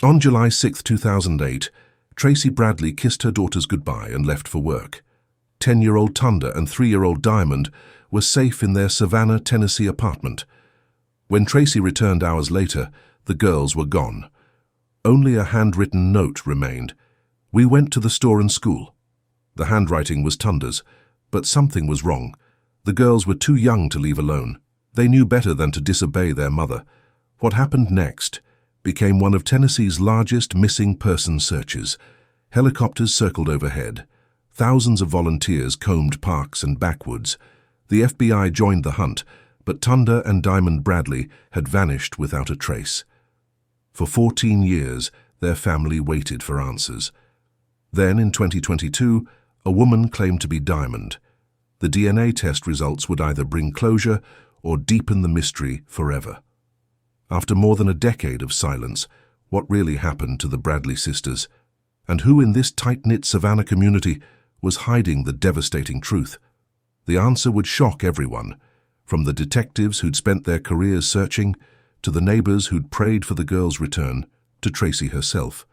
On July 6, 2008, Tracy Bradley kissed her daughters goodbye and left for work. 10-year-old Tonda and 3-year-old Diamond were safe in their Savannah, Tennessee apartment. When Tracy returned hours later, the girls were gone. Only a handwritten note remained. "We went to the store and school." The handwriting was Tonda's, but something was wrong. The girls were too young to leave alone. They knew better than to disobey their mother. What happened next became one of Tennessee's largest missing person searches. Helicopters circled overhead. Thousands of volunteers combed parks and backwoods. The FBI joined the hunt, but Tonda and Diamond Bradley had vanished without a trace. For 14 years, their family waited for answers. Then, in 2022, a woman claimed to be Diamond. The DNA test results would either bring closure or deepen the mystery forever. After more than a decade of silence, what really happened to the Bradley sisters? And who in this tight-knit Savannah community was hiding the devastating truth? The answer would shock everyone, from the detectives who'd spent their careers searching, to the neighbors who'd prayed for the girls' return, to Tracy herself,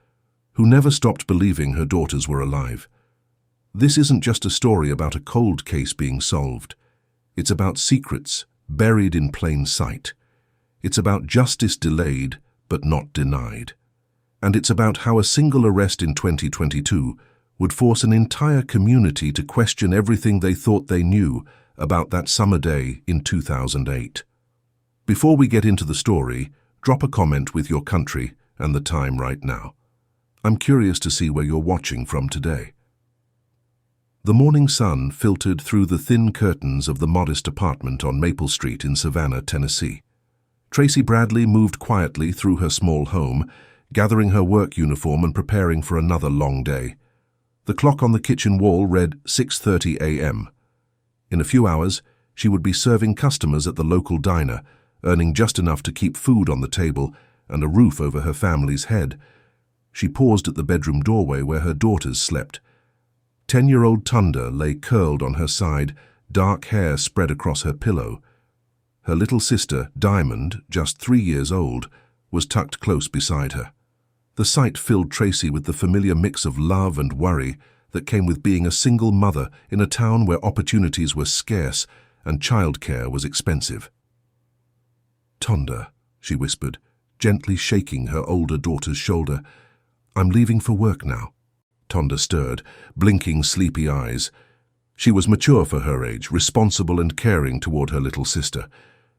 who never stopped believing her daughters were alive. This isn't just a story about a cold case being solved. It's about secrets buried in plain sight. It's about justice delayed but not denied. And it's about how a single arrest in 2022 would force an entire community to question everything they thought they knew about that summer day in 2008. Before we get into the story, drop a comment with your country and the time right now. I'm curious to see where you're watching from today. The morning sun filtered through the thin curtains of the modest apartment on Maple Street in Savannah, Tennessee. Tracy Bradley moved quietly through her small home, gathering her work uniform and preparing for another long day. The clock on the kitchen wall read 6:30 a.m. In a few hours, she would be serving customers at the local diner, earning just enough to keep food on the table and a roof over her family's head. She paused at the bedroom doorway where her daughters slept. 10-year-old Tonda lay curled on her side, dark hair spread across her pillow. Her little sister, Diamond, just 3 years old, was tucked close beside her. The sight filled Tracy with the familiar mix of love and worry that came with being a single mother in a town where opportunities were scarce and childcare was expensive. "Tonda," she whispered, gently shaking her older daughter's shoulder. "I'm leaving for work now." Tonda stirred, blinking sleepy eyes. She was mature for her age, responsible and caring toward her little sister.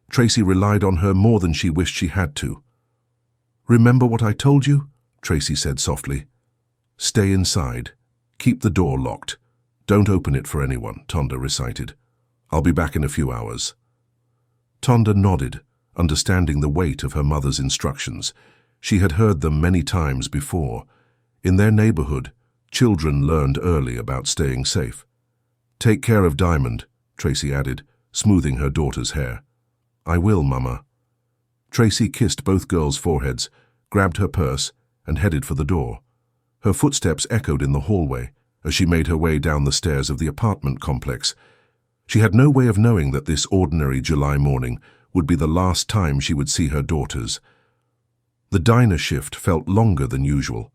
Tracy relied on her more than she wished she had to. "Remember what I told you?" Tracy said softly. "Stay inside. Keep the door locked. Don't open it for anyone," Tonda recited. "I'll be back in a few hours." Tonda nodded, understanding the weight of her mother's instructions. She had heard them many times before. In their neighborhood, children learned early about staying safe. "Take care of Diamond," Tracy added, smoothing her daughter's hair. "I will, Mama." Tracy kissed both girls' foreheads, grabbed her purse, and headed for the door. Her footsteps echoed in the hallway as she made her way down the stairs of the apartment complex. She had no way of knowing that this ordinary July morning would be the last time she would see her daughters. The diner shift felt longer than usual.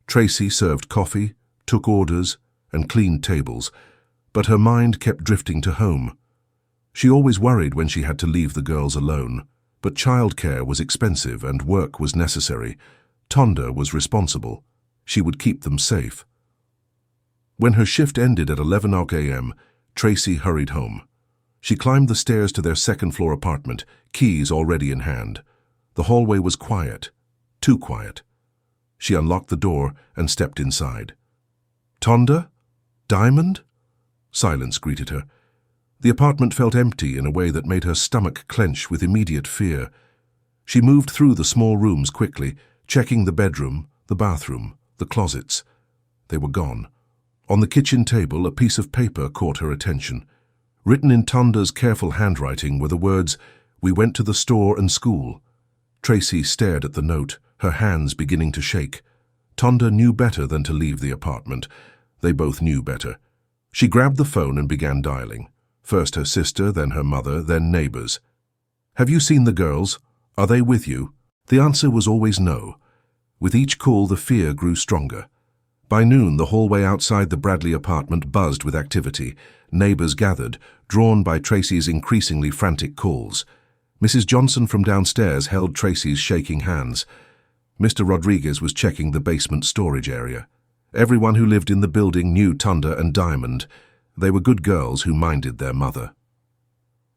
Tracy served coffee, took orders, and cleaned tables, but her mind kept drifting to home. She always worried when she had to leave the girls alone, but childcare was expensive and work was necessary. Tonda was responsible. She would keep them safe. When her shift ended at 11 a.m., Tracy hurried home. She climbed the stairs to their second-floor apartment, keys already in hand. The hallway was quiet, too quiet. She unlocked the door and stepped inside. "Tonda? Diamond?" Silence greeted her. The apartment felt empty in a way that made her stomach clench with immediate fear. She moved through the small rooms quickly, checking the bedroom, the bathroom, the closets. They were gone. On the kitchen table, a piece of paper caught her attention. Written in Tonda's careful handwriting were the words, "We went to the store and school." Tracy stared at the note, her hands beginning to shake. Tonda knew better than to leave the apartment. They both knew better. She grabbed the phone and began dialing. First her sister, then her mother, then neighbors. "Have you seen the girls? Are they with you?" The answer was always no. With each call, the fear grew stronger. By noon, the hallway outside the Bradley apartment buzzed with activity. Neighbors gathered, drawn by Tracy's increasingly frantic calls. Mrs. Johnson from downstairs held Tracy's shaking hands. Mr. Rodriguez was checking the basement storage area. Everyone who lived in the building knew Tonda and Diamond. They were good girls who minded their mother.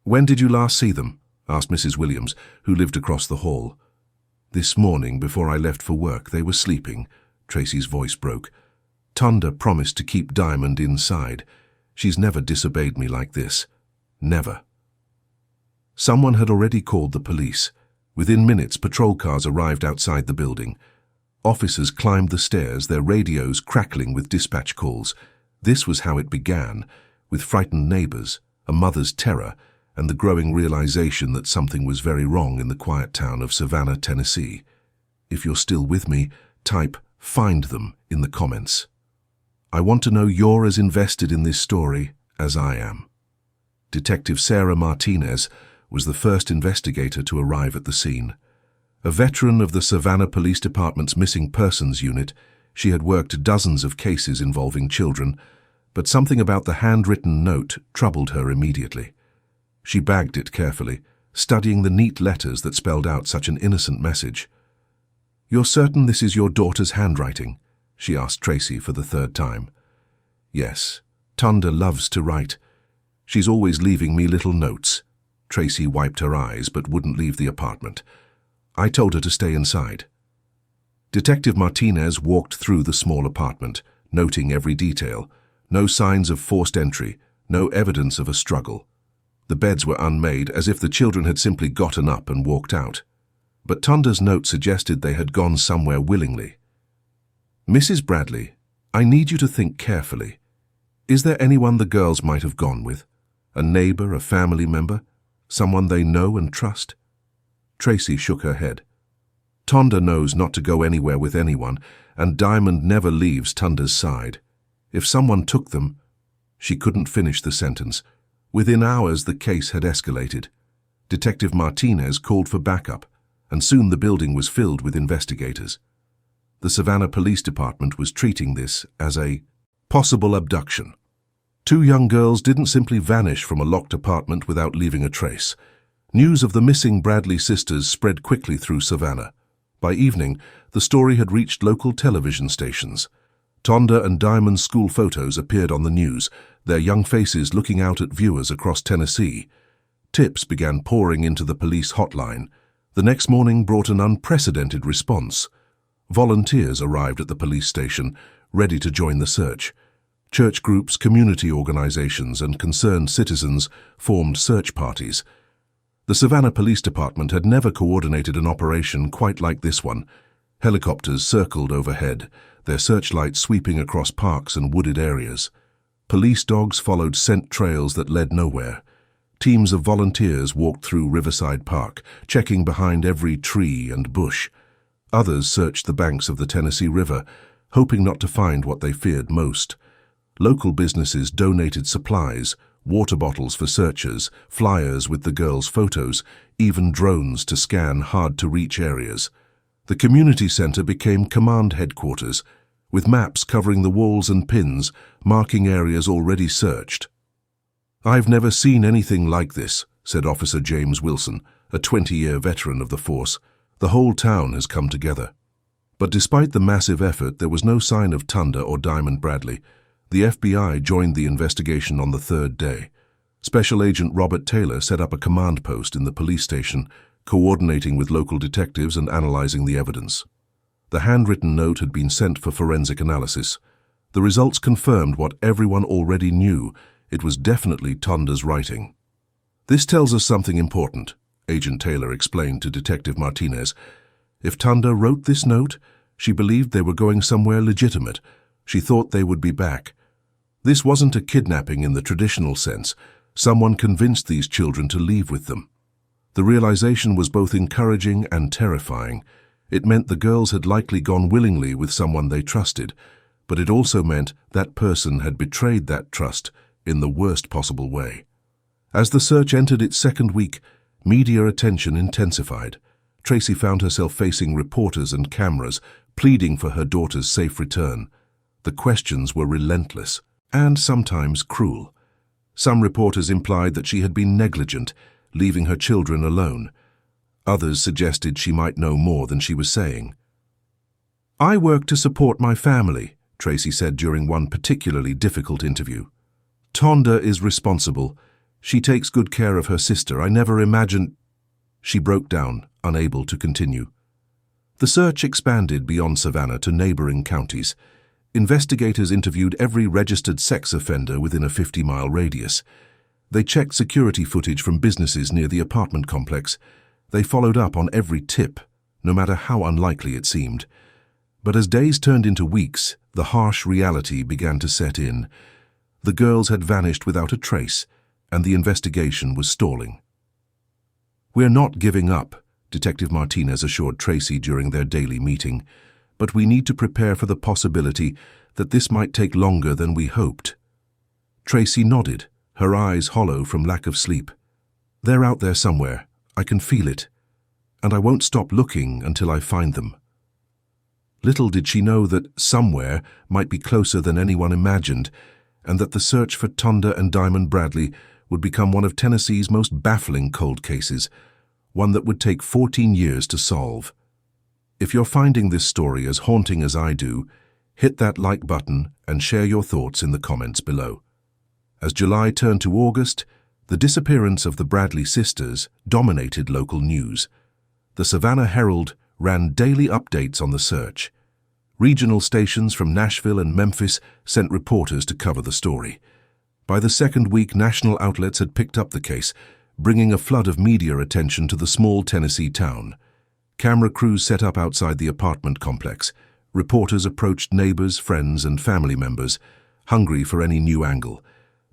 "When did you last see them?" asked Mrs. Williams, who lived across the hall. "This morning, before I left for work. They were sleeping." Tracy's voice broke. "Tonda promised to keep Diamond inside. She's never disobeyed me like this. Never." Someone had already called the police. Within minutes, patrol cars arrived outside the building. Officers climbed the stairs, their radios crackling with dispatch calls. This was how it began, with frightened neighbors, a mother's terror, and the growing realization that something was very wrong in the quiet town of Savannah, Tennessee. If you're still with me, type "find them" in the comments. I want to know you're as invested in this story as I am. Detective Sarah Martinez was the first investigator to arrive at the scene. A veteran of the Savannah Police Department's Missing Persons Unit, she had worked dozens of cases involving children, but something about the handwritten note troubled her immediately. She bagged it carefully, studying the neat letters that spelled out such an innocent message. "You're certain this is your daughter's handwriting?" she asked Tracy for the third time. "Yes, Tonda loves to write. She's always leaving me little notes." Tracy wiped her eyes but wouldn't leave the apartment. "I told her to stay inside." Detective Martinez walked through the small apartment, noting every detail. No signs of forced entry, no evidence of a struggle. The beds were unmade, as if the children had simply gotten up and walked out. But Tonda's note suggested they had gone somewhere willingly. "Mrs. Bradley, I need you to think carefully. Is there anyone the girls might have gone with? A neighbor, a family member? Someone they know and trust?" Tracy shook her head. "Tonda knows not to go anywhere with anyone, and Diamond never leaves Tonda's side. If someone took them—" She couldn't finish the sentence. Within hours, the case had escalated. Detective Martinez called for backup, and soon the building was filled with investigators. The Savannah Police Department was treating this as a possible abduction. Two young girls didn't simply vanish from a locked apartment without leaving a trace. News of the missing Bradley sisters spread quickly through Savannah. By evening, the story had reached local television stations. Tonda and Diamond's school photos appeared on the news, their young faces looking out at viewers across Tennessee. Tips began pouring into the police hotline. The next morning brought an unprecedented response. Volunteers arrived at the police station, ready to join the search. Church groups, community organizations, and concerned citizens formed search parties. The Savannah Police Department had never coordinated an operation quite like this one. Helicopters circled overhead, their searchlights sweeping across parks and wooded areas. Police dogs followed scent trails that led nowhere. Teams of volunteers walked through Riverside Park, checking behind every tree and bush. Others searched the banks of the Tennessee River, hoping not to find what they feared most. Local businesses donated supplies, water bottles for searchers, flyers with the girls' photos, even drones to scan hard-to-reach areas. The community center became command headquarters, with maps covering the walls and pins, marking areas already searched. "I've never seen anything like this," said Officer James Wilson, a 20-year veteran of the force. "The whole town has come together." But despite the massive effort, there was no sign of Tonda or Diamond Bradley. The FBI joined the investigation on the third day. Special Agent Robert Taylor set up a command post in the police station, coordinating with local detectives and analyzing the evidence. The handwritten note had been sent for forensic analysis. The results confirmed what everyone already knew. It was definitely Tonda's writing. "This tells us something important," Agent Taylor explained to Detective Martinez. "If Tonda wrote this note, she believed they were going somewhere legitimate. She thought they would be back. This wasn't a kidnapping in the traditional sense. Someone convinced these children to leave with them." The realization was both encouraging and terrifying. It meant the girls had likely gone willingly with someone they trusted, but it also meant that person had betrayed that trust in the worst possible way. As the search entered its second week, media attention intensified. Tracy found herself facing reporters and cameras, pleading for her daughter's safe return. The questions were relentless and sometimes cruel. Some reporters implied that she had been negligent, leaving her children alone. Others suggested she might know more than she was saying. "I work to support my family," Tracy said during one particularly difficult interview. "Tonda is responsible. She takes good care of her sister. I never imagined—" She broke down, unable to continue. The search expanded beyond Savannah to neighboring counties. Investigators interviewed every registered sex offender within a 50-mile radius. They checked security footage from businesses near the apartment complex. They followed up on every tip, no matter how unlikely it seemed. But as days turned into weeks, the harsh reality began to set in. The girls had vanished without a trace, and the investigation was stalling. "We're not giving up," Detective Martinez assured Tracy during their daily meeting, "but we need to prepare for the possibility that this might take longer than we hoped." Tracy nodded, her eyes hollow from lack of sleep. "They're out there somewhere. I can feel it. And I won't stop looking until I find them." Little did she know that somewhere might be closer than anyone imagined, and that the search for Tonda and Diamond Bradley would become one of Tennessee's most baffling cold cases, one that would take 14 years to solve. If you're finding this story as haunting as I do, hit that like button and share your thoughts in the comments below. As July turned to August, the disappearance of the Bradley sisters dominated local news. The Savannah Herald ran daily updates on the search. Regional stations from Nashville and Memphis sent reporters to cover the story. By the second week, national outlets had picked up the case, bringing a flood of media attention to the small Tennessee town. Camera crews set up outside the apartment complex. Reporters approached neighbors, friends, and family members, hungry for any new angle.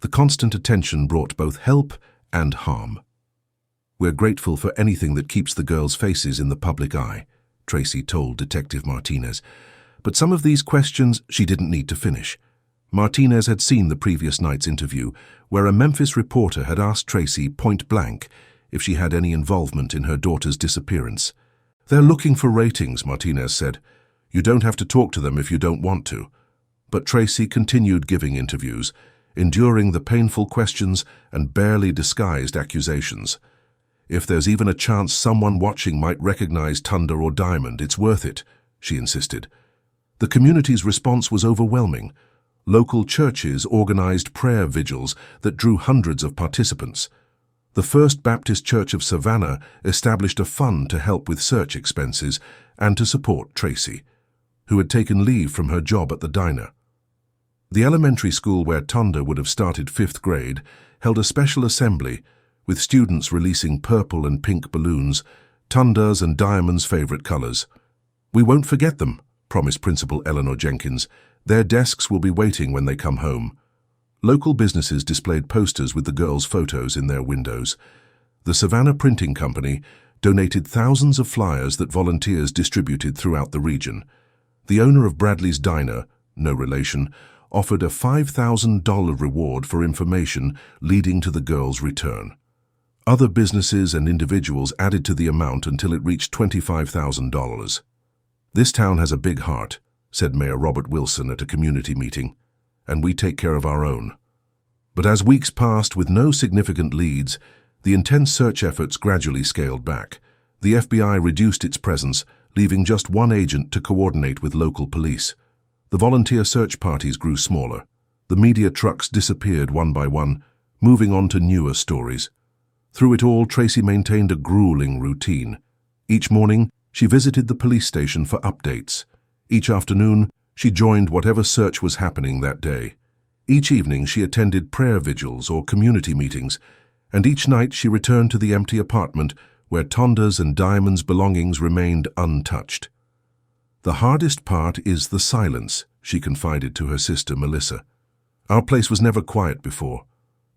The constant attention brought both help and harm. "We're grateful for anything that keeps the girls' faces in the public eye," Tracy told Detective Martinez. But some of these questions she didn't need to finish. Martinez had seen the previous night's interview, where a Memphis reporter had asked Tracy point blank if she had any involvement in her daughter's disappearance. "They're looking for ratings," Martinez said. "You don't have to talk to them if you don't want to." But Tracy continued giving interviews, enduring the painful questions and barely disguised accusations. "If there's even a chance someone watching might recognize Tonda or Diamond, it's worth it," she insisted. The community's response was overwhelming. Local churches organized prayer vigils that drew hundreds of participants. The First Baptist Church of Savannah established a fund to help with search expenses and to support Tracy, who had taken leave from her job at the diner. The elementary school where Tonda would have started 5th grade held a special assembly, with students releasing purple and pink balloons, Tonda's and Diamond's favorite colors. "We won't forget them," promised Principal Robert Jenkins. "Their desks will be waiting when they come home." Local businesses displayed posters with the girls' photos in their windows. The Savannah Printing Company donated thousands of flyers that volunteers distributed throughout the region. The owner of Bradley's Diner, no relation, offered a $5,000 reward for information leading to the girls' return. Other businesses and individuals added to the amount until it reached $25,000. "This town has a big heart," said Mayor Robert Wilson at a community meeting, "and we take care of our own." But as weeks passed with no significant leads, the intense search efforts gradually scaled back. The FBI reduced its presence, leaving just one agent to coordinate with local police. The volunteer search parties grew smaller. The media trucks disappeared one by one, moving on to newer stories. Through it all, Tracy maintained a grueling routine. Each morning, she visited the police station for updates. Each afternoon, she joined whatever search was happening that day. Each evening, she attended prayer vigils or community meetings, and each night she returned to the empty apartment where Tonda's and Diamond's belongings remained untouched. "The hardest part is the silence," she confided to her sister Melissa. "Our place was never quiet before.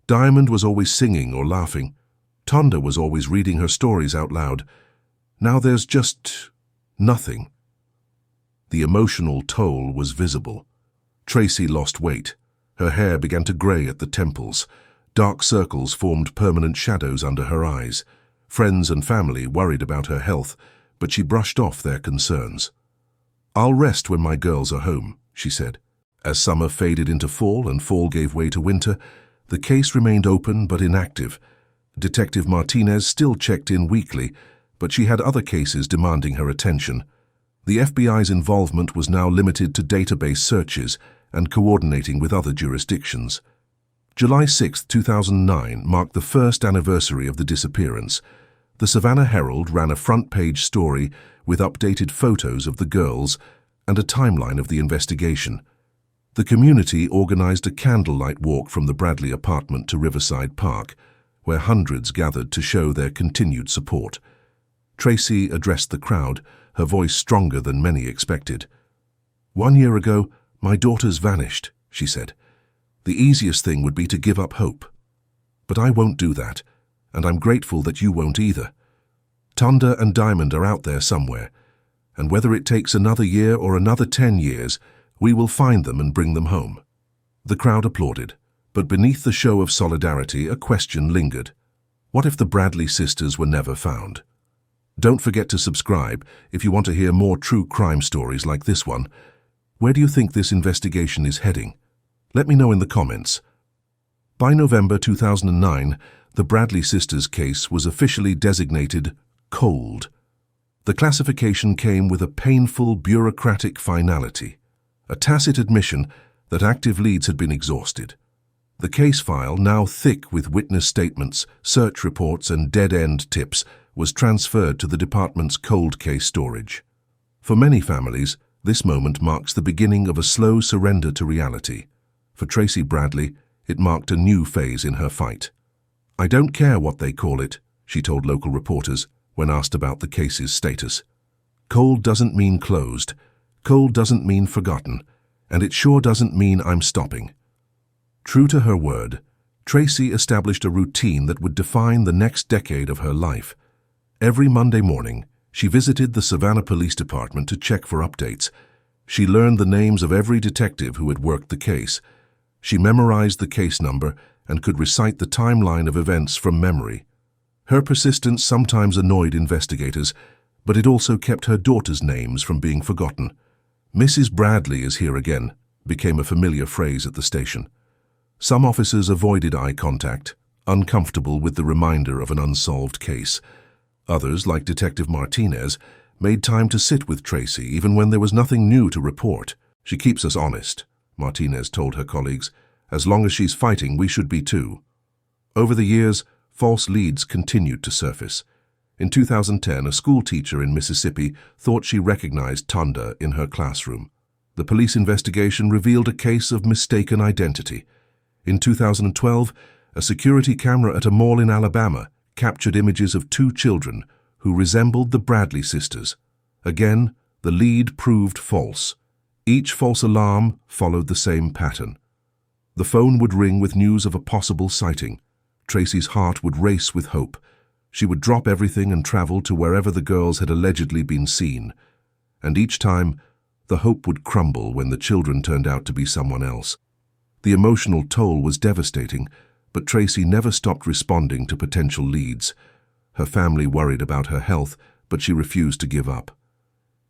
Diamond was always singing or laughing. Tonda was always reading her stories out loud. Now there's just nothing." The emotional toll was visible. Tracy lost weight. Her hair began to gray at the temples. Dark circles formed permanent shadows under her eyes. Friends and family worried about her health, but she brushed off their concerns. "I'll rest when my girls are home," she said. As summer faded into fall and fall gave way to winter, the case remained open but inactive. Detective Martinez still checked in weekly, but she had other cases demanding her attention. The FBI's involvement was now limited to database searches and coordinating with other jurisdictions. July 6, 2009 marked the first anniversary of the disappearance. The Savannah Herald ran a front-page story with updated photos of the girls and a timeline of the investigation. The community organized a candlelight walk from the Bradley apartment to Riverside Park, where hundreds gathered to show their continued support. Tracy addressed the crowd, her voice stronger than many expected. "1 year ago, my daughters vanished," she said. "The easiest thing would be to give up hope. But I won't do that, and I'm grateful that you won't either. Tonda and Diamond are out there somewhere, and whether it takes another year or another 10 years, we will find them and bring them home." The crowd applauded, but beneath the show of solidarity, a question lingered. What if the Bradley sisters were never found? Don't forget to subscribe if you want to hear more true crime stories like this one. Where do you think this investigation is heading? Let me know in the comments. By November 2009, the Bradley sisters case was officially designated cold. The classification came with a painful bureaucratic finality, a tacit admission that active leads had been exhausted. The case file, now thick with witness statements, search reports, and dead-end tips, was transferred to the department's cold case storage. For many families, this moment marks the beginning of a slow surrender to reality. For Tracy Bradley, it marked a new phase in her fight. "I don't care what they call it," she told local reporters when asked about the case's status. "Cold doesn't mean closed. Cold doesn't mean forgotten. And it sure doesn't mean I'm stopping." True to her word, Tracy established a routine that would define the next decade of her life. Every Monday morning, she visited the Savannah Police Department to check for updates. She learned the names of every detective who had worked the case. She memorized the case number and could recite the timeline of events from memory. Her persistence sometimes annoyed investigators, but it also kept her daughters' names from being forgotten. "Mrs. Bradley is here again," became a familiar phrase at the station. Some officers avoided eye contact, uncomfortable with the reminder of an unsolved case. Others, like Detective Martinez, made time to sit with Tracy even when there was nothing new to report. "She keeps us honest," Martinez told her colleagues. "As long as she's fighting, we should be too." Over the years, false leads continued to surface. In 2010, a school teacher in Mississippi thought she recognized Tonda in her classroom. The police investigation revealed a case of mistaken identity. In 2012, a security camera at a mall in Alabama captured images of 2 children who resembled the Bradley sisters. Again, the lead proved false. Each false alarm followed the same pattern. The phone would ring with news of a possible sighting. Tracy's heart would race with hope. She would drop everything and travel to wherever the girls had allegedly been seen. And each time, the hope would crumble when the children turned out to be someone else. The emotional toll was devastating, but Tracy never stopped responding to potential leads. Her family worried about her health, but she refused to give up.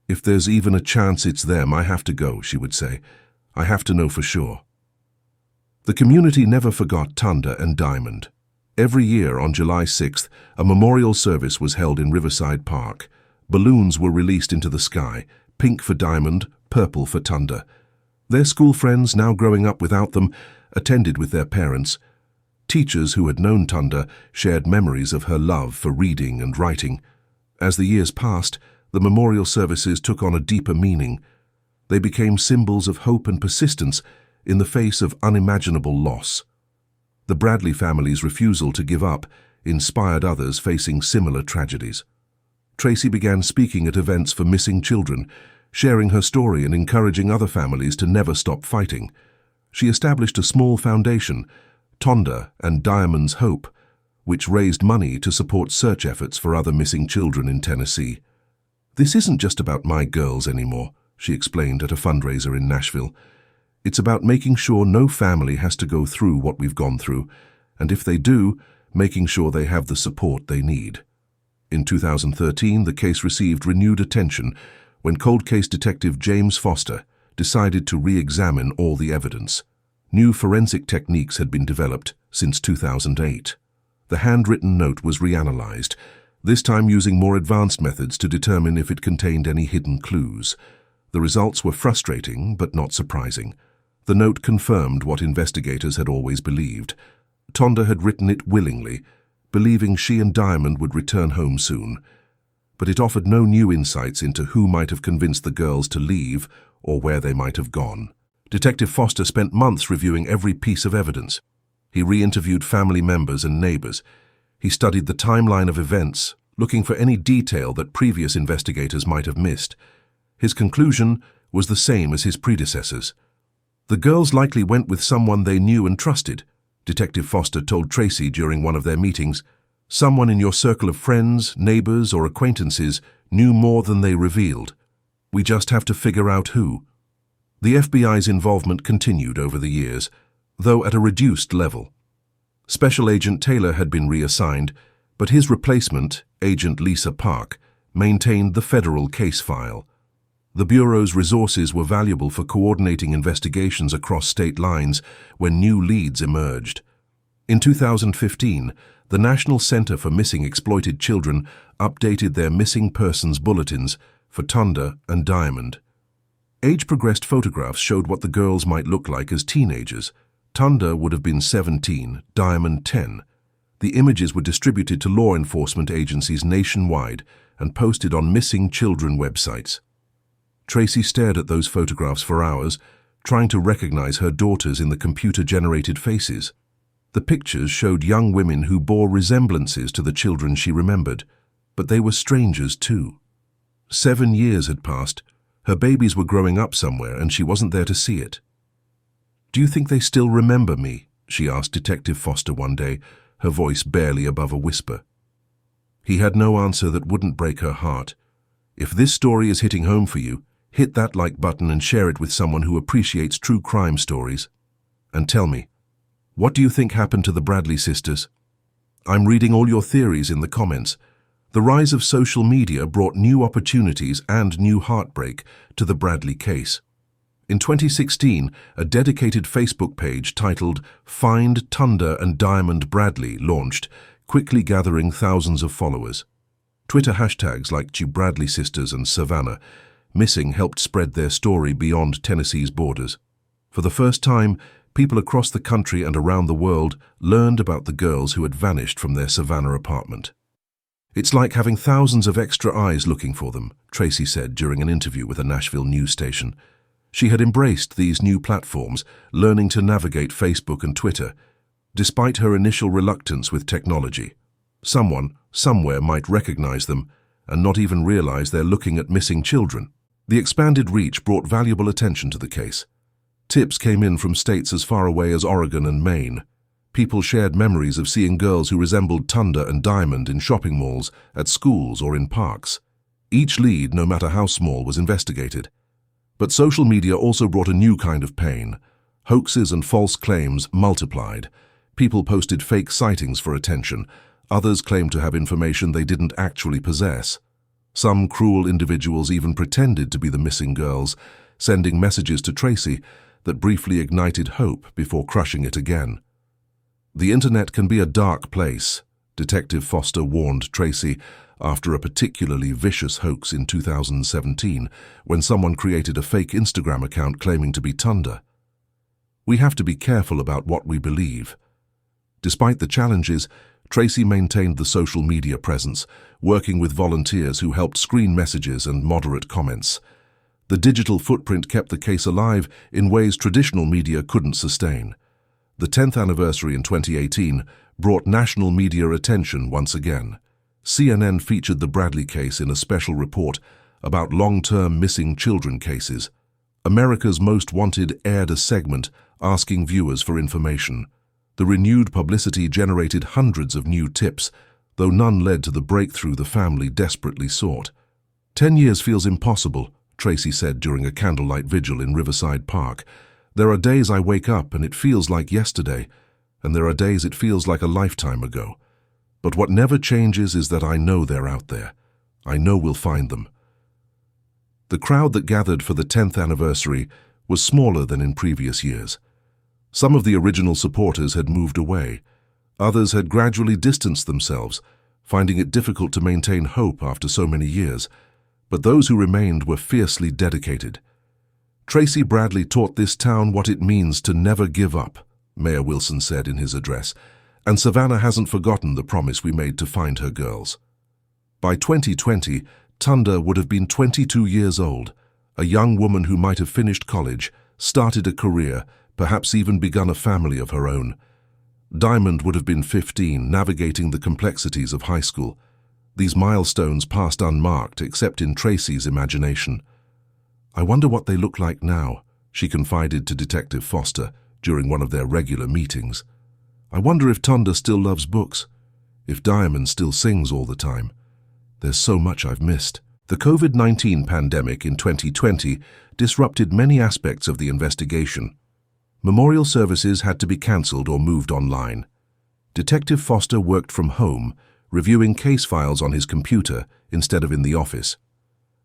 "If there's even a chance it's them, I have to go," she would say. "I have to know for sure." The community never forgot Tonda and Diamond. Every year on July 6th, a memorial service was held in Riverside Park. Balloons were released into the sky, pink for Diamond, purple for Tonda. Their school friends, now growing up without them, attended with their parents. Teachers who had known Tonda shared memories of her love for reading and writing. As the years passed, the memorial services took on a deeper meaning. They became symbols of hope and persistence in the face of unimaginable loss. The Bradley family's refusal to give up inspired others facing similar tragedies. Tracy began speaking at events for missing children, sharing her story and encouraging other families to never stop fighting. She established a small foundation, Tonda and Diamond's Hope, which raised money to support search efforts for other missing children in Tennessee. "This isn't just about my girls anymore," she explained at a fundraiser in Nashville. "It's about making sure no family has to go through what we've gone through, and if they do, making sure they have the support they need." In 2013, the case received renewed attention when cold case detective James Foster decided to re-examine all the evidence. New forensic techniques had been developed since 2008. The handwritten note was reanalyzed, this time using more advanced methods to determine if it contained any hidden clues. The results were frustrating but not surprising. The note confirmed what investigators had always believed. Tonda had written it willingly, believing she and Diamond would return home soon. But it offered no new insights into who might have convinced the girls to leave or where they might have gone. Detective Foster spent months reviewing every piece of evidence. He re-interviewed family members and neighbors. He studied the timeline of events, looking for any detail that previous investigators might have missed. His conclusion was the same as his predecessors. The girls likely went with someone they knew and trusted, Detective Foster told Tracy during one of their meetings. Someone in your circle of friends, neighbors, or acquaintances knew more than they revealed. We just have to figure out who. The FBI's involvement continued over the years, though at a reduced level. Special Agent Taylor had been reassigned, but his replacement, Agent Lisa Park, maintained the federal case file. The Bureau's resources were valuable for coordinating investigations across state lines when new leads emerged. In 2015, the National Center for Missing Exploited Children updated their missing persons bulletins for Tonda and Diamond. Age-progressed photographs showed what the girls might look like as teenagers. Tonda would have been 17, Diamond 10. The images were distributed to law enforcement agencies nationwide and posted on missing children websites. Tracy stared at those photographs for hours, trying to recognize her daughters in the computer-generated faces. The pictures showed young women who bore resemblances to the children she remembered, but they were strangers too. 7 years had passed. Her babies were growing up somewhere and she wasn't there to see it. "Do you think they still remember me?" she asked Detective Foster one day, her voice barely above a whisper. He had no answer that wouldn't break her heart. If this story is hitting home for you, hit that like button and share it with someone who appreciates true crime stories. And tell me, what do you think happened to the Bradley sisters? I'm reading all your theories in the comments. The rise of social media brought new opportunities and new heartbreak to the Bradley case. In 2016, a dedicated Facebook page titled "Find Tonda and Diamond Bradley" launched, quickly gathering thousands of followers. Twitter hashtags like Bradley Sisters and Savannah missing helped spread their story beyond Tennessee's borders. For the first time, people across the country and around the world learned about the girls who had vanished from their Savannah apartment. "It's like having thousands of extra eyes looking for them," Tracy said during an interview with a Nashville news station. She had embraced these new platforms, learning to navigate Facebook and Twitter, despite her initial reluctance with technology. Someone, somewhere might recognize them and not even realize they're looking at missing children. The expanded reach brought valuable attention to the case. Tips came in from states as far away as Oregon and Maine. People shared memories of seeing girls who resembled Tonda and Diamond in shopping malls, at schools, or in parks. Each lead, no matter how small, was investigated. But social media also brought a new kind of pain. Hoaxes and false claims multiplied. People posted fake sightings for attention. Others claimed to have information they didn't actually possess. Some cruel individuals even pretended to be the missing girls, sending messages to Tracy that briefly ignited hope before crushing it again. "The internet can be a dark place," Detective Foster warned Tracy after a particularly vicious hoax in 2017 when someone created a fake Instagram account claiming to be Tonda. "We have to be careful about what we believe." Despite the challenges, Tracy maintained the social media presence, working with volunteers who helped screen messages and moderate comments. The digital footprint kept the case alive in ways traditional media couldn't sustain. The 10th anniversary in 2018 brought national media attention once again. CNN featured the Bradley case in a special report about long-term missing children cases. America's Most Wanted aired a segment asking viewers for information. The renewed publicity generated hundreds of new tips, though none led to the breakthrough the family desperately sought. 10 years feels impossible, Tracy said during a candlelight vigil in Riverside Park. "There are days I wake up and it feels like yesterday, and there are days it feels like a lifetime ago. But what never changes is that I know they're out there. I know we'll find them." The crowd that gathered for the 10th anniversary was smaller than in previous years. Some of the original supporters had moved away. Others had gradually distanced themselves, finding it difficult to maintain hope after so many years. But those who remained were fiercely dedicated. Tracy Bradley taught this town what it means to never give up, Mayor Wilson said in his address, and Savannah hasn't forgotten the promise we made to find her girls. By 2020, Tonda would have been 22 years old, a young woman who might have finished college, started a career, perhaps even begun a family of her own. Diamond would have been 15, navigating the complexities of high school. These milestones passed unmarked except in Tracy's imagination. "I wonder what they look like now," she confided to Detective Foster during one of their regular meetings. "I wonder if Tonda still loves books, if Diamond still sings all the time. There's so much I've missed." The COVID-19 pandemic in 2020 disrupted many aspects of the investigation. Memorial services had to be cancelled or moved online. Detective Foster worked from home, reviewing case files on his computer instead of in the office.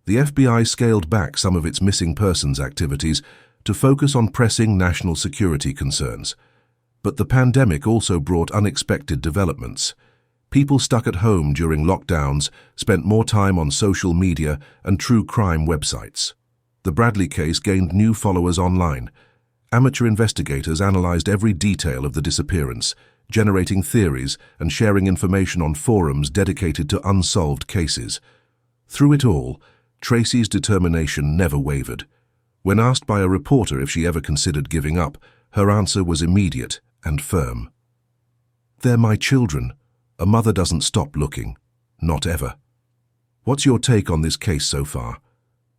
The FBI scaled back some of its missing persons activities to focus on pressing national security concerns. But the pandemic also brought unexpected developments. People stuck at home during lockdowns spent more time on social media and true crime websites. The Bradley case gained new followers online. Amateur investigators analyzed every detail of the disappearance, generating theories and sharing information on forums dedicated to unsolved cases. Through it all, Tracy's determination never wavered. When asked by a reporter if she ever considered giving up, her answer was immediate and firm. "They're my children. A mother doesn't stop looking. Not ever." What's your take on this case so far?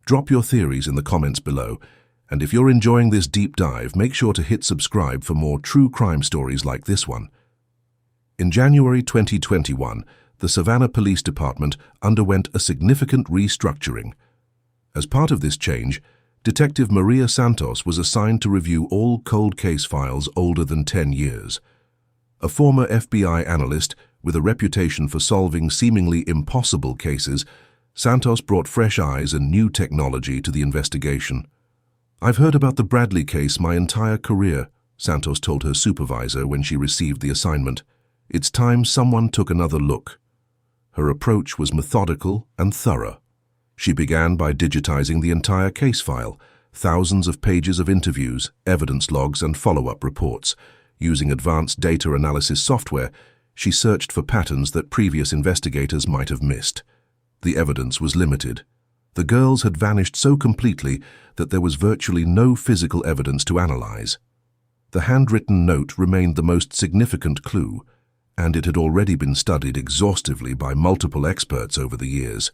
Drop your theories in the comments below, and if you're enjoying this deep dive, make sure to hit subscribe for more true crime stories like this one. In January 2021, the Savannah Police Department underwent a significant restructuring. As part of this change, Detective Maria Santos was assigned to review all cold case files older than 10 years. A former FBI analyst with a reputation for solving seemingly impossible cases, Santos brought fresh eyes and new technology to the investigation. "I've heard about the Bradley case my entire career," Santos told her supervisor when she received the assignment. "It's time someone took another look." Her approach was methodical and thorough. She began by digitizing the entire case file, thousands of pages of interviews, evidence logs, and follow-up reports. Using advanced data analysis software, she searched for patterns that previous investigators might have missed. The evidence was limited. The girls had vanished so completely that there was virtually no physical evidence to analyze. The handwritten note remained the most significant clue, and it had already been studied exhaustively by multiple experts over the years.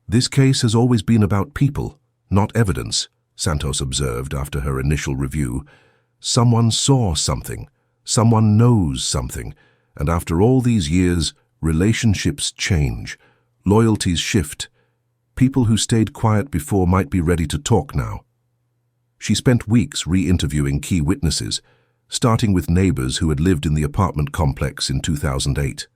"This case has always been about people, not evidence," Santos observed after her initial review. "Someone saw something, someone knows something, and after all these years, relationships change, loyalties shift. People who stayed quiet before might be ready to talk now." She spent weeks re-interviewing key witnesses, starting with neighbors who had lived in the apartment complex in 2008.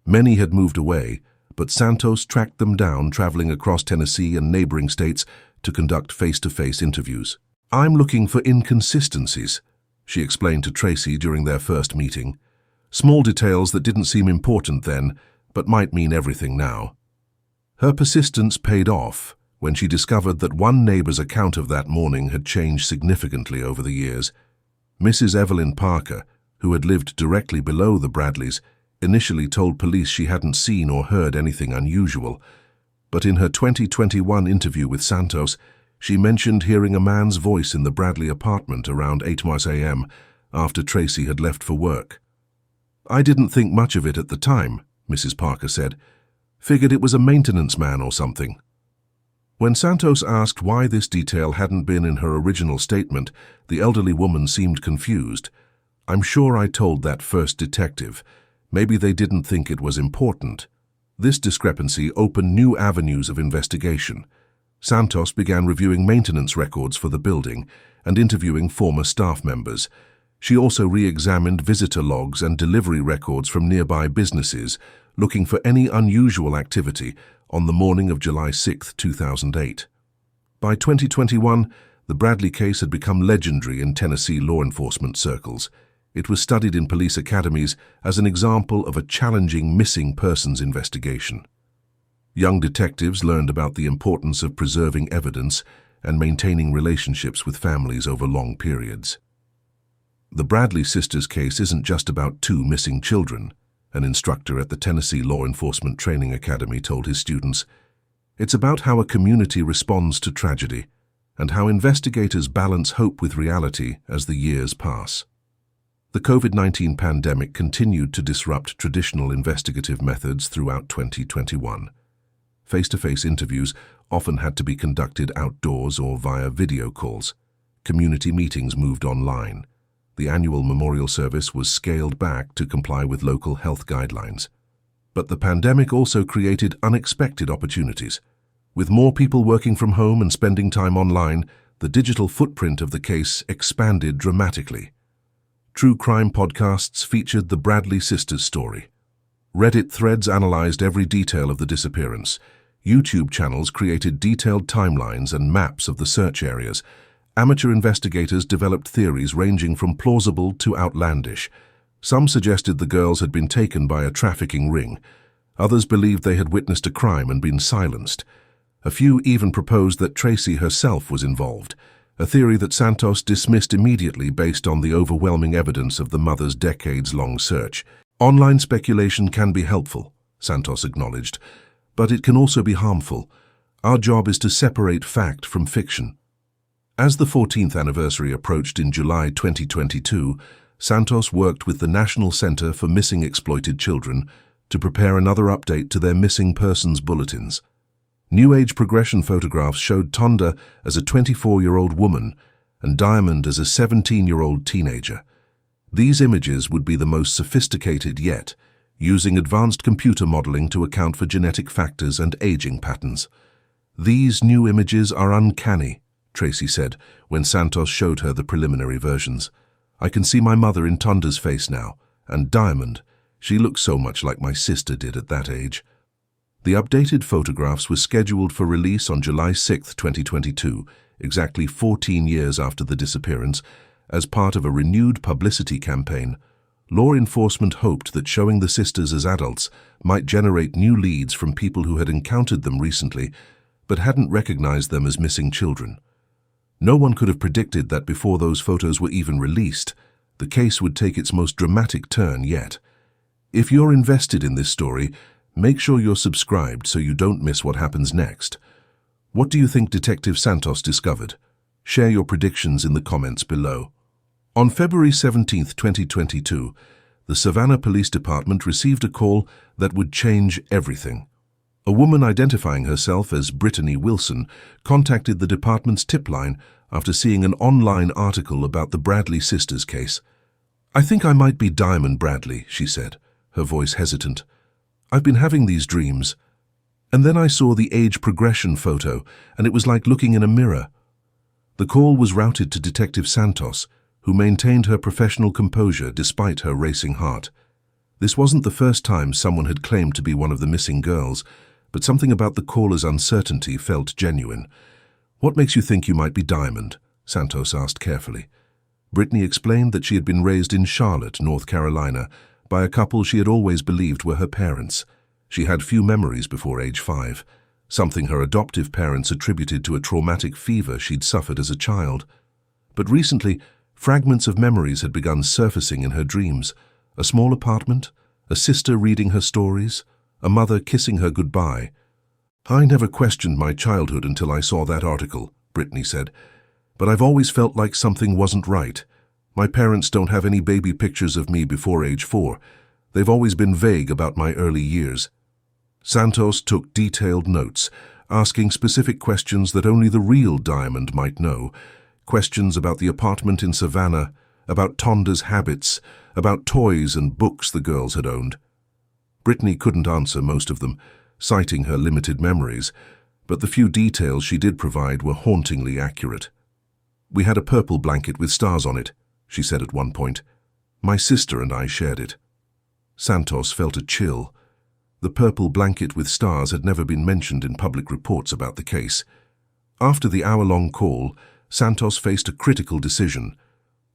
Many had moved away, but Santos tracked them down, traveling across Tennessee and neighboring states to conduct face-to-face interviews. "I'm looking for inconsistencies," she explained to Tracy during their first meeting. "Small details that didn't seem important then, but might mean everything now." Her persistence paid off when she discovered that one neighbor's account of that morning had changed significantly over the years. Mrs. Evelyn Parker, who had lived directly below the Bradleys, initially told police she hadn't seen or heard anything unusual. But in her 2021 interview with Santos, she mentioned hearing a man's voice in the Bradley apartment around 8 a.m. after Tracy had left for work. "I didn't think much of it at the time," Mrs. Parker said. "Figured it was a maintenance man or something." When Santos asked why this detail hadn't been in her original statement, the elderly woman seemed confused. "I'm sure I told that first detective. Maybe they didn't think it was important." This discrepancy opened new avenues of investigation. Santos began reviewing maintenance records for the building and interviewing former staff members. She also re-examined visitor logs and delivery records from nearby businesses, looking for any unusual activity on the morning of July 6, 2008. By 2021, the Bradley case had become legendary in Tennessee law enforcement circles. It was studied in police academies as an example of a challenging missing persons investigation. Young detectives learned about the importance of preserving evidence and maintaining relationships with families over long periods. The Bradley sisters case isn't just about two missing children, an instructor at the Tennessee Law Enforcement Training Academy told his students. It's about how a community responds to tragedy and how investigators balance hope with reality as the years pass. The COVID-19 pandemic continued to disrupt traditional investigative methods throughout 2021. Face-to-face interviews often had to be conducted outdoors or via video calls. Community meetings moved online. The annual memorial service was scaled back to comply with local health guidelines. But the pandemic also created unexpected opportunities. With more people working from home and spending time online, the digital footprint of the case expanded dramatically. True crime podcasts featured the Bradley sisters' story. Reddit threads analyzed every detail of the disappearance. YouTube channels created detailed timelines and maps of the search areas. Amateur investigators developed theories ranging from plausible to outlandish. Some suggested the girls had been taken by a trafficking ring. Others believed they had witnessed a crime and been silenced. A few even proposed that Tracy herself was involved, a theory that Santos dismissed immediately based on the overwhelming evidence of the mother's decades-long search. Online speculation can be helpful, Santos acknowledged, but it can also be harmful. Our job is to separate fact from fiction. As the 14th anniversary approached in July 2022, Santos worked with the National Center for Missing Exploited Children to prepare another update to their missing persons bulletins. New age progression photographs showed Tonda as a 24-year-old woman and Diamond as a 17-year-old teenager. These images would be the most sophisticated yet, using advanced computer modeling to account for genetic factors and aging patterns. "These new images are uncanny," Tracy said when Santos showed her the preliminary versions. "I can see my mother in Tonda's face now, and Diamond. She looks so much like my sister did at that age." The updated photographs were scheduled for release on July 6, 2022, exactly 14 years after the disappearance. As part of a renewed publicity campaign, law enforcement hoped that showing the sisters as adults might generate new leads from people who had encountered them recently but hadn't recognized them as missing children. No one could have predicted that before those photos were even released, the case would take its most dramatic turn yet. If you're invested in this story, make sure you're subscribed so you don't miss what happens next. What do you think Detective Santos discovered? Share your predictions in the comments below. On February 17, 2022, the Savannah Police Department received a call that would change everything. A woman identifying herself as Brittany Wilson contacted the department's tip line after seeing an online article about the Bradley sisters case. "I think I might be Diamond Bradley," she said, her voice hesitant. "I've been having these dreams. And then I saw the age progression photo, and it was like looking in a mirror." The call was routed to Detective Santos, who maintained her professional composure despite her racing heart. This wasn't the first time someone had claimed to be one of the missing girls, but something about the caller's uncertainty felt genuine. "What makes you think you might be Diamond?" Santos asked carefully. Brittany explained that she had been raised in Charlotte, North Carolina, by a couple she had always believed were her parents. She had few memories before age 5, something her adoptive parents attributed to a traumatic fever she'd suffered as a child. But recently, fragments of memories had begun surfacing in her dreams. A small apartment, a sister reading her stories, a mother kissing her goodbye. "I never questioned my childhood until I saw that article," Brittany said. "But I've always felt like something wasn't right. My parents don't have any baby pictures of me before age 4. They've always been vague about my early years." Santos took detailed notes, asking specific questions that only the real Diamond might know. Questions about the apartment in Savannah, about Tonda's habits, about toys and books the girls had owned. Brittany couldn't answer most of them, citing her limited memories, but the few details she did provide were hauntingly accurate. "We had a purple blanket with stars on it," she said at one point. "My sister and I shared it." Santos felt a chill. The purple blanket with stars had never been mentioned in public reports about the case. After the hour-long call, Santos faced a critical decision.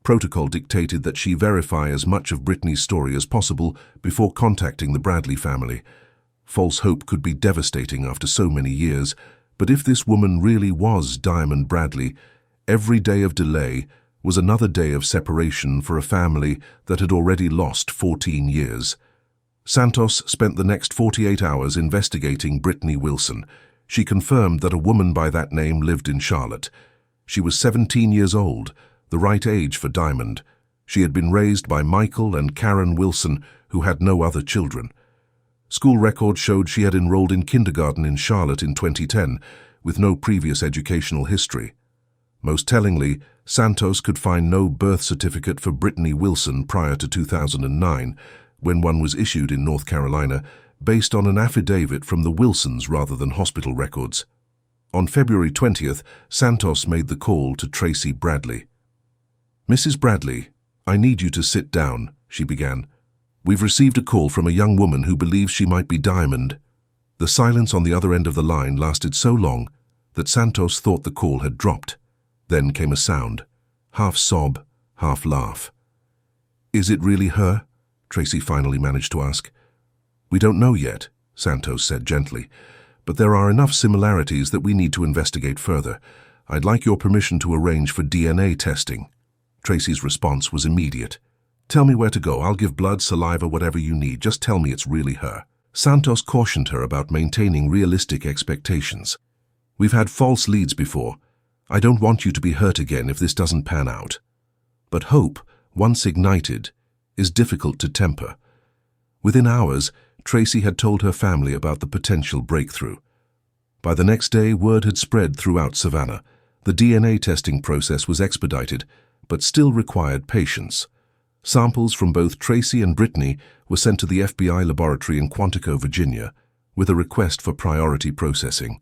Protocol dictated that she verify as much of Brittany's story as possible before contacting the Bradley family. False hope could be devastating after so many years, but if this woman really was Diamond Bradley, every day of delay was another day of separation for a family that had already lost 14 years. Santos spent the next 48 hours investigating Brittany Wilson. She confirmed that a woman by that name lived in Charlotte. She was 17 years old, the right age for Diamond. She had been raised by Michael and Karen Wilson, who had no other children. School records showed she had enrolled in kindergarten in Charlotte in 2010, with no previous educational history. Most tellingly, Santos could find no birth certificate for Brittany Wilson prior to 2009, when one was issued in North Carolina, based on an affidavit from the Wilsons rather than hospital records. On February 20th, Santos made the call to Tracy Bradley. "Mrs. Bradley, I need you to sit down," she began. "We've received a call from a young woman who believes she might be Diamond." The silence on the other end of the line lasted so long that Santos thought the call had dropped. Then came a sound, half sob, half laugh. "Is it really her?" Tracy finally managed to ask. "We don't know yet," Santos said gently, "but there are enough similarities that we need to investigate further. I'd like your permission to arrange for DNA testing." Tracy's response was immediate. "Tell me where to go. I'll give blood, saliva, whatever you need. Just tell me it's really her." Santos cautioned her about maintaining realistic expectations. "We've had false leads before. I don't want you to be hurt again if this doesn't pan out." But hope, once ignited, is difficult to temper. Within hours, Tracy had told her family about the potential breakthrough. By the next day, word had spread throughout Savannah. The DNA testing process was expedited, but still required patience. Samples from both Tracy and Brittany were sent to the FBI laboratory in Quantico, Virginia, with a request for priority processing.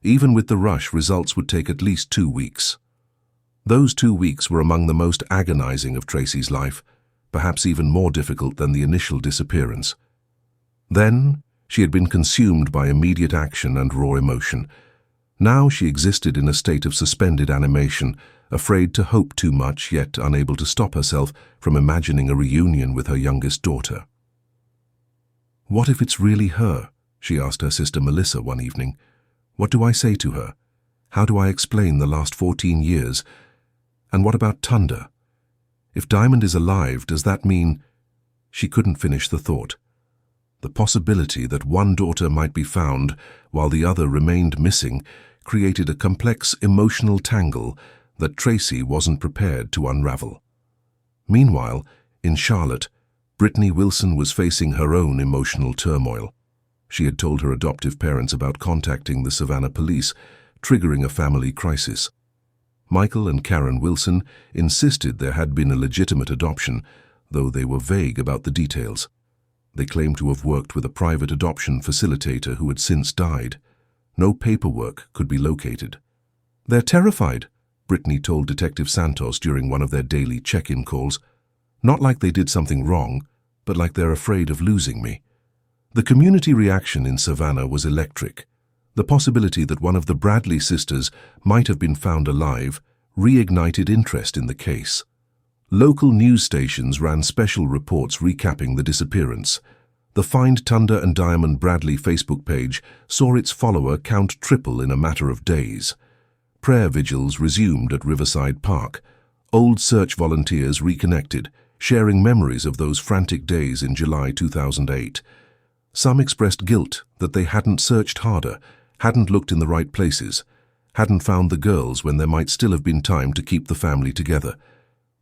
Even with the rush, results would take at least 2 weeks. Those 2 weeks were among the most agonizing of Tracy's life, perhaps even more difficult than the initial disappearance. Then, she had been consumed by immediate action and raw emotion. Now she existed in a state of suspended animation, afraid to hope too much, yet unable to stop herself from imagining a reunion with her youngest daughter. "What if it's really her?" she asked her sister Melissa one evening. "What do I say to her? How do I explain the last 14 years? And what about Tonda? If Diamond is alive, does that mean—" She couldn't finish the thought. The possibility that one daughter might be found while the other remained missing created a complex emotional tangle that Tracy wasn't prepared to unravel. Meanwhile, in Charlotte, Brittany Wilson was facing her own emotional turmoil. She had told her adoptive parents about contacting the Savannah police, triggering a family crisis. Michael and Karen Wilson insisted there had been a legitimate adoption, though they were vague about the details. They claimed to have worked with a private adoption facilitator who had since died. No paperwork could be located. "They're terrified," Brittany told Detective Santos during one of their daily check-in calls. "Not like they did something wrong, but like they're afraid of losing me." The community reaction in Savannah was electric. The possibility that one of the Bradley sisters might have been found alive reignited interest in the case. Local news stations ran special reports recapping the disappearance. The Find Tonda and Diamond Bradley Facebook page saw its follower count triple in a matter of days. Prayer vigils resumed at Riverside Park. Old search volunteers reconnected, sharing memories of those frantic days in July 2008. Some expressed guilt that they hadn't searched harder, hadn't looked in the right places, hadn't found the girls when there might still have been time to keep the family together.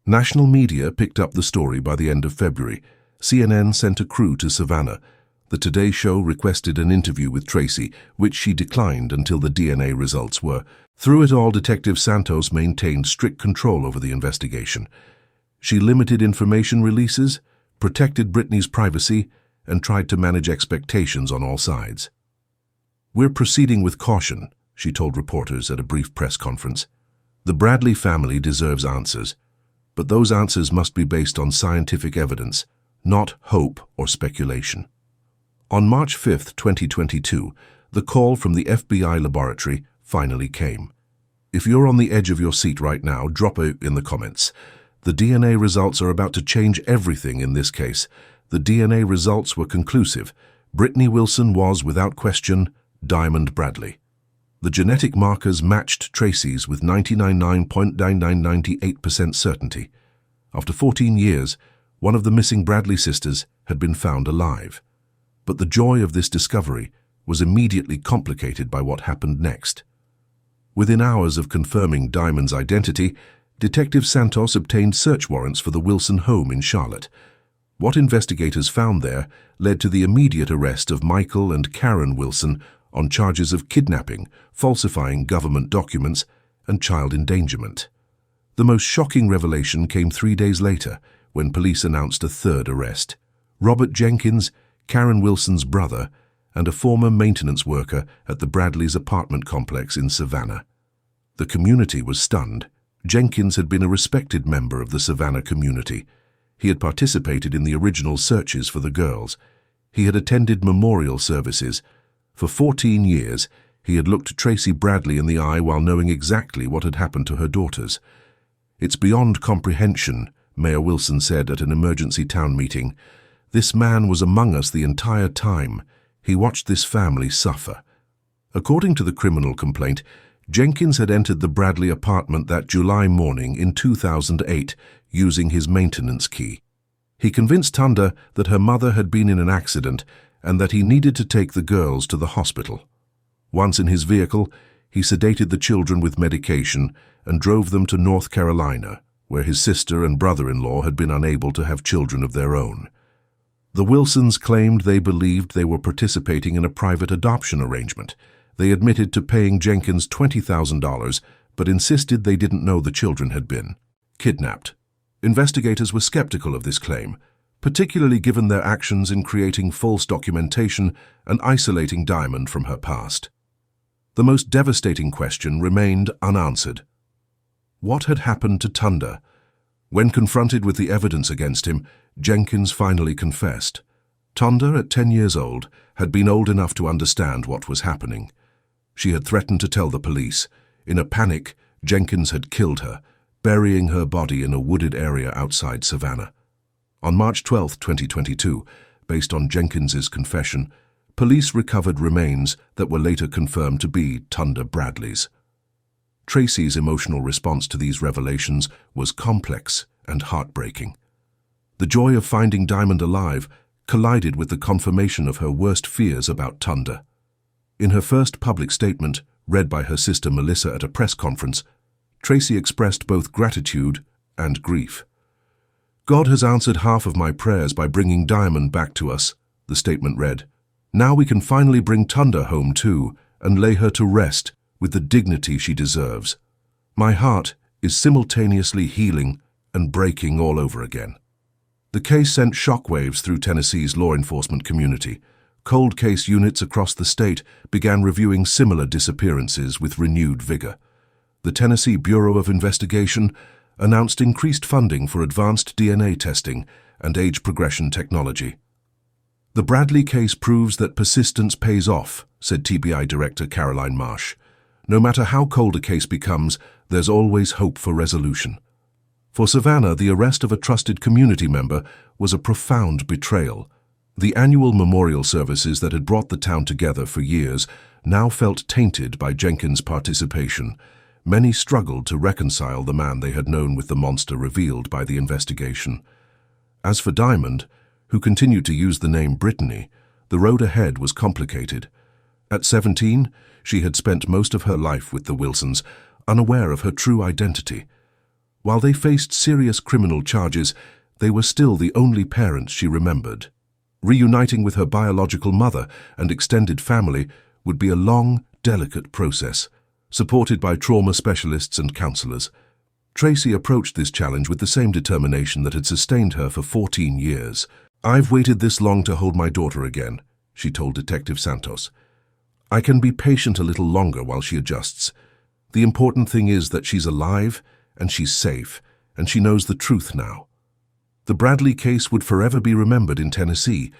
National media picked up the story by the end of February. CNN sent a crew to Savannah. The Today Show requested an interview with Tracy, which she declined until the DNA results were. Through it all, Detective Santos maintained strict control over the investigation. She limited information releases, protected Brittany's privacy, and tried to manage expectations on all sides. "We're proceeding with caution," she told reporters at a brief press conference. "The Bradley family deserves answers, but those answers must be based on scientific evidence, not hope or speculation." On March 5, 2022, the call from the FBI laboratory finally came. If you're on the edge of your seat right now, drop it in the comments. The DNA results are about to change everything in this case. The DNA results were conclusive. Brittany Wilson was, without question, Diamond Bradley. The genetic markers matched Tracy's with 99.9998% certainty. After 14 years, one of the missing Bradley sisters had been found alive. But the joy of this discovery was immediately complicated by what happened next. Within hours of confirming Diamond's identity, Detective Santos obtained search warrants for the Wilson home in Charlotte. What investigators found there led to the immediate arrest of Michael and Karen Wilson on charges of kidnapping, falsifying government documents, and child endangerment. The most shocking revelation came 3 days later, when police announced a third arrest. Robert Jenkins, Karen Wilson's brother, and a former maintenance worker at the Bradleys' apartment complex in Savannah. The community was stunned. Jenkins had been a respected member of the Savannah community. He had participated in the original searches for the girls. He had attended memorial services. For 14 years, he had looked Tracy Bradley in the eye while knowing exactly what had happened to her daughters. "It's beyond comprehension," Mayor Wilson said at an emergency town meeting. "This man was among us the entire time. He watched this family suffer." According to the criminal complaint, Jenkins had entered the Bradley apartment that July morning in 2008 using his maintenance key. He convinced Tonda that her mother had been in an accident and that he needed to take the girls to the hospital. Once in his vehicle, he sedated the children with medication and drove them to North Carolina, where his sister and brother-in-law had been unable to have children of their own. The Wilsons claimed they believed they were participating in a private adoption arrangement. They admitted to paying Jenkins $20,000, but insisted they didn't know the children had been kidnapped. Investigators were skeptical of this claim, particularly given their actions in creating false documentation and isolating Diamond from her past. The most devastating question remained unanswered. What had happened to Tonda? When confronted with the evidence against him, Jenkins finally confessed. Tonda, at 10 years old, had been old enough to understand what was happening. She had threatened to tell the police. In a panic, Jenkins had killed her, burying her body in a wooded area outside Savannah. On March 12, 2022, based on Jenkins's confession, police recovered remains that were later confirmed to be Tonda Bradley's. Tracy's emotional response to these revelations was complex and heartbreaking. The joy of finding Diamond alive collided with the confirmation of her worst fears about Tonda. In her first public statement, read by her sister Melissa at a press conference, Tracy expressed both gratitude and grief. "God has answered half of my prayers by bringing Diamond back to us," the statement read. "Now we can finally bring Tonda home too and lay her to rest with the dignity she deserves. My heart is simultaneously healing and breaking all over again." The case sent shockwaves through Tennessee's law enforcement community. Cold case units across the state began reviewing similar disappearances with renewed vigor. The Tennessee Bureau of Investigation announced increased funding for advanced DNA testing and age progression technology. "The Bradley case proves that persistence pays off," said TBI Director Caroline Marsh. "No matter how cold a case becomes, there's always hope for resolution." For Savannah, the arrest of a trusted community member was a profound betrayal. The annual memorial services that had brought the town together for years now felt tainted by Jenkins' participation. Many struggled to reconcile the man they had known with the monster revealed by the investigation. As for Diamond, who continued to use the name Brittany, the road ahead was complicated. At 17, she had spent most of her life with the Wilsons, unaware of her true identity. While they faced serious criminal charges, they were still the only parents she remembered. Reuniting with her biological mother and extended family would be a long, delicate process, supported by trauma specialists and counselors. Tracy approached this challenge with the same determination that had sustained her for 14 years. "I've waited this long to hold my daughter again," she told Detective Santos. "I can be patient a little longer while she adjusts. The important thing is that she's alive, and she's safe, and she knows the truth now." The Bradley case would forever be remembered in Tennessee,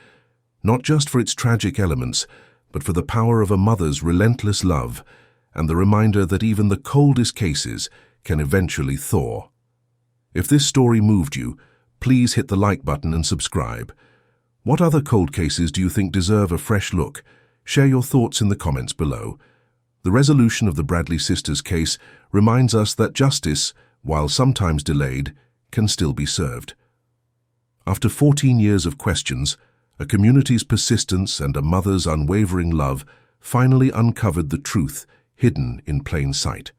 not just for its tragic elements, but for the power of a mother's relentless love and the reminder that even the coldest cases can eventually thaw. If this story moved you, please hit the like button and subscribe. What other cold cases do you think deserve a fresh look? Share your thoughts in the comments below. The resolution of the Bradley sisters case reminds us that justice, while sometimes delayed, can still be served. After 14 years of questions, a community's persistence and a mother's unwavering love finally uncovered the truth hidden in plain sight.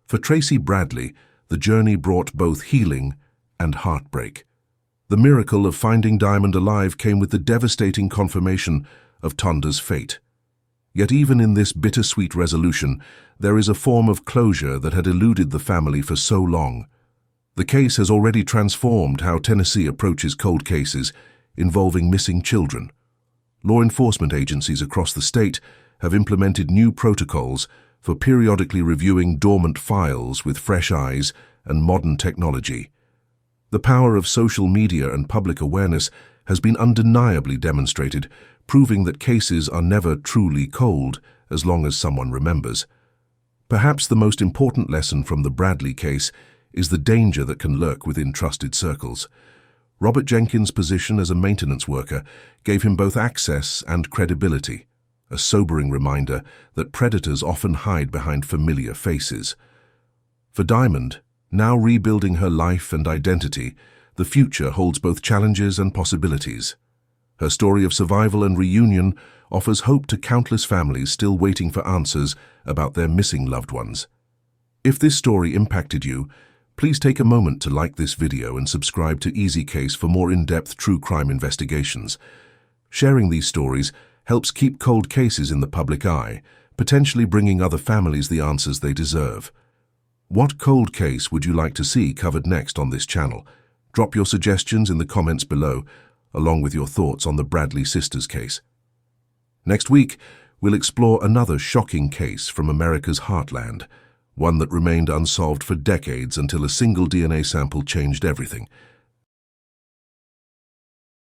For Tracy Bradley, the journey brought both healing and heartbreak. The miracle of finding Diamond alive came with the devastating confirmation of Tonda's fate. Yet even in this bittersweet resolution, there is a form of closure that had eluded the family for so long. The case has already transformed how Tennessee approaches cold cases involving missing children. Law enforcement agencies across the state have implemented new protocols for periodically reviewing dormant files with fresh eyes and modern technology. The power of social media and public awareness has been undeniably demonstrated, proving that cases are never truly cold as long as someone remembers. Perhaps the most important lesson from the Bradley case is the danger that can lurk within trusted circles. Robert Jenkins' position as a maintenance worker gave him both access and credibility, a sobering reminder that predators often hide behind familiar faces. For Diamond, now rebuilding her life and identity, the future holds both challenges and possibilities. Her story of survival and reunion offers hope to countless families still waiting for answers about their missing loved ones. If this story impacted you, please take a moment to like this video and subscribe to Easy Case for more in-depth true crime investigations. Sharing these stories helps keep cold cases in the public eye, potentially bringing other families the answers they deserve. What cold case would you like to see covered next on this channel? Drop your suggestions in the comments below, along with your thoughts on the Bradley sisters case. Next week, we'll explore another shocking case from America's heartland, one that remained unsolved for decades until a single DNA sample changed everything.